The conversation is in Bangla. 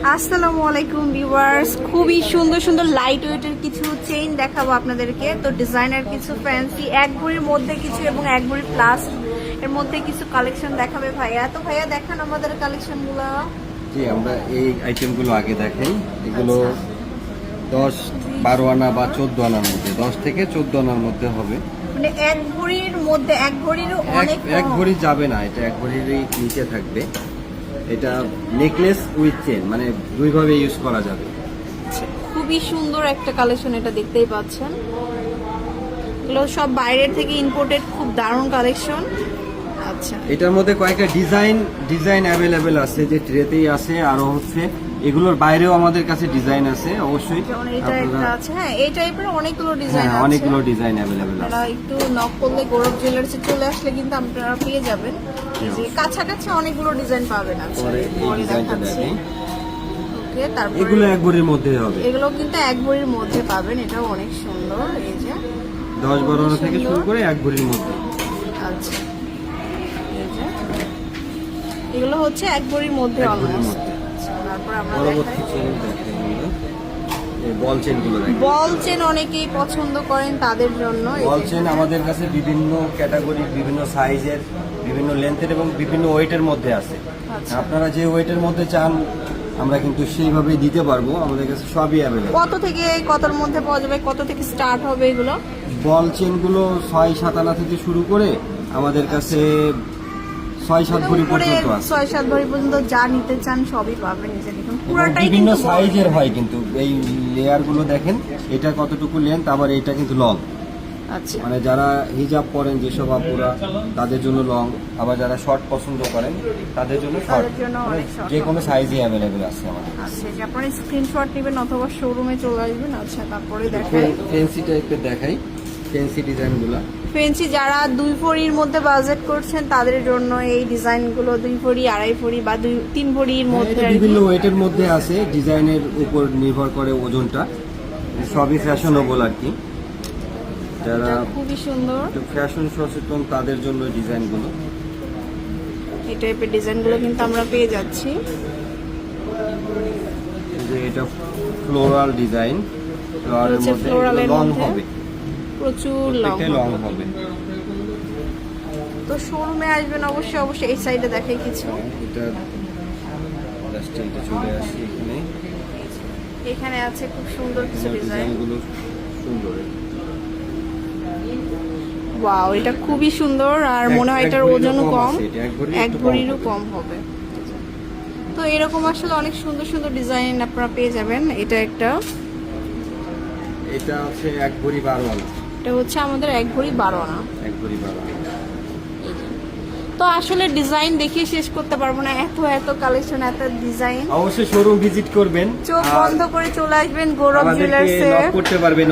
আসসালামু আলাইকুম ভিউয়ার্স, খুবই সুন্দর সুন্দর লাইট ওয়েটের কিছু চেইন দেখাবো আপনাদেরকে। তো ডিজাইনার কিছু ফ্যান্সি এক ভরির মধ্যে কিছু এবং এক ভরি প্লাস এর মধ্যে কিছু কালেকশন দেখাবে ভাইয়া। তো ভাইয়া দেখান আমাদের কালেকশনগুলো। জি, আমরা এই আইটেমগুলো আগে দেখাই। এগুলো 10-12 আনা বা 14 আনার মধ্যে, 10 থেকে 14 আনার মধ্যে হবে। মানে এক ভরির মধ্যে, এক ভরিরও অনেক এক ভরি যাবে না, এটা এক ভরিরই নিচে থাকবে। এটা নেকলেস উইথ চেন, মানে দুইভাবে ইউজ করা যাবে। খুবই সুন্দর একটা কালেকশন, এটা দেখতেই পাচ্ছেন। এগুলো সব বাইরের থেকে ইম্পোর্টেড, খুব দারুণ কালেকশন। আচ্ছা, এটার মধ্যে কয়েকটা ডিজাইন অ্যাভেলেবেল আছে, যে ট্রেতেই আছে, আরো হচ্ছে এগুলোর বাইরেও আমাদের কাছে ডিজাইন আছে। অবশ্যই যেমন এটা একটা আছে, হ্যাঁ এই টাইপের অনেকগুলো ডিজাইন আছে, অনেকগুলো ডিজাইন অ্যাভেলেবেল আছে। আপনারা একটু নক করলে গৌরব জুয়েলার্সে চলে আসলে কিন্তু আপনারা পেয়ে যাবেন। এই যে কাছাকাছি অনেকগুলো ডিজাইন পাবেন। আচ্ছা, পরে এই ডিজাইনটা দেখেন। ওকে, তারপর এগুলো এক ভরির মধ্যে হবে। এগুলো কিন্তু এক ভরির মধ্যে পাবেন, এটাও অনেক সুন্দর। এই যে 10-12 আনা থেকে শুরু করে এক ভরির মধ্যে। আচ্ছা, এই যে এগুলো হচ্ছে এক ভরির মধ্যে এক ভরির অলমোস্ট। মধ্যে। তারপর আমরা পরবর্তী চেন দেখেন, এই বল চেনগুলো দেখেন। বল চেন অনেকেই পছন্দ করেন, তাদের জন্য এই বল যে চেন আমাদের কাছে বিভিন্ন ক্যাটাগরির, বিভিন্ন সাইজের, বিভিন্ন লেন্থের এবং বিভিন্ন ওয়েটের মধ্যে আছে। আচ্ছা। আপনারা যে ওয়েটের মধ্যে চান আমরা কিন্তু সেইভাবেই দিতে পারবো, আমাদের কাছে সবই অ্যাভেলেবল। কত থেকে কতর মধ্যে পাওয়া যাবে, কত থেকে স্টার্ট হবে এগুলো? বল চেনগুলো 6-7 আনা থেকে শুরু করে আমাদের কাছে 6-7 ভরি পর্যন্ত আছে। 6-7 ভরি পর্যন্ত যা নিতে চান সবই পাবেন। এই যে দেখুন, এবং পুরোটাই বিভিন্ন কিন্তু বল। সাইজের হয়, কিন্তু এই লেয়ার গুলো দেখেন, এটা কতটুকু লেন্থ, আবার এটা কিন্তু লং। আচ্ছা, মানে যারা হিজাব পরেন যেসব আপুরা, তাদের জন্য লং, আবার যারা শর্ট পছন্দ করেন তাদের জন্য শর্ট। তাদের জন্য অনেক short যে কোনো সাইজই অ্যাভেলেবেল আছে আমাদের। আচ্ছা, যে আপনারা স্ক্রিনশট নেবেন অথবা শোরুমে চলে আসবেন। আচ্ছা, তারপরে দেখাই ফ্যান্সি টাইপের দেখাই, ফ্যান্সি ডিজাইনগুলো। ফেন্সি যারা 2 ভরির মধ্যে বাজেট করছেন তাদের জন্য এই ডিজাইনগুলো 2 ভরি, 2.5 ভরি বা 3 ভরির মধ্যে এটা আর কি। বিভিন্ন ওয়েটের মধ্যে আছে, ডিজাইনের উপর নির্ভর করে ওজনটা। সবই ফ্যাশনেবল আর কি, যারা এটা খুবই সুন্দর। ফ্যাশন সচেতন তাদের জন্য ডিজাইনগুলো। এই টাইপের ডিজাইনগুলো কিন্তু আমরা পেয়ে যাচ্ছি। যে এটা ফ্লোরাল ডিজাইন, ফ্লোরালের হচ্ছে মধ্যে ফ্লোরালের লং মধ্যে হবে, প্রচুর লং লং হবে। তো শোরুমে আসবেন অবশ্যই। এই সাইডে দেখাই কিছু। এটা জাস্ট এটা চলে আসছে এখানে। এখানে আছে খুব সুন্দর কিছু ডিজাইন। ডিজাইনগুলো সুন্দর। ওয়াও, এটা খুবই সুন্দর। আর মনে হয় এটার ওজনও কম, এক ভরিরও কম হবে। তো এরকম আসলে অনেক সুন্দর সুন্দর ডিজাইন আপনারা পেয়ে যাবেন। এটা একটা, এটা হচ্ছে এক ভরি 12 আনা। এটা হচ্ছে আমাদের এক ভরি 12 আনা। এক ভরি 12 আনা। তো আসলে ডিজাইন দেখিয়ে শেষ করতে পারবো না, এত এত কালেকশন, এত ডিজাইন। অবশ্যই শোরুম ভিজিট করবেন, চোখ বন্ধ করে চলে আসবেন গৌরব আমাদেরকে জুয়েলার্সে। নক করতে পারবেন।